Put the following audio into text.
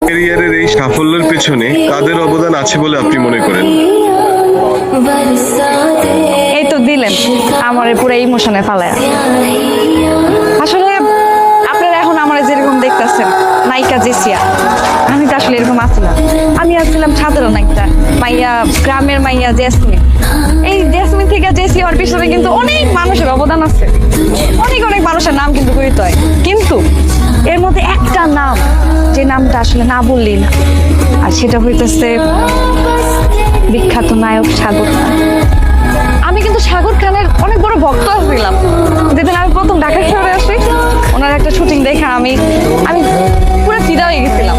ক্যারিয়ারের এই সাফল্যের পেছনে কাদের অবদান আছে বলে আপনি মনে করেন? এই তো দিলেন আমার পুরো ইমোশনে ফালায়। আসলে আপনারা এখন আমার যেরকম দেখতেছেন নায়িকা জেসিয়া, আমি তো আসলে এরকম আছি না। আমি আসছিলাম সাধারণ একটা মাইয়া, গ্রামের মাইয়া জেসমিন। এই জেসমিন থেকে জেসি হওয়ার পিছনে কিন্তু অনেক মানুষের অবদান আছে, অনেক অনেক মানুষের নাম কিন্তু করিতে হয়। কিন্তু এর মধ্যে একটা নাম, যে নামটা আসলে না বললেই না, আর সেটা হইতেছে বিখ্যাত নায়ক সাগর খান। আমি কিন্তু সাগর খানের অনেক বড় ভক্ত ছিলাম। যেদিন আমি প্রথম ঢাকা শহরে আসি, ওনার একটা শুটিং দেখে আমি পুরো ফিদা হয়ে গেছিলাম।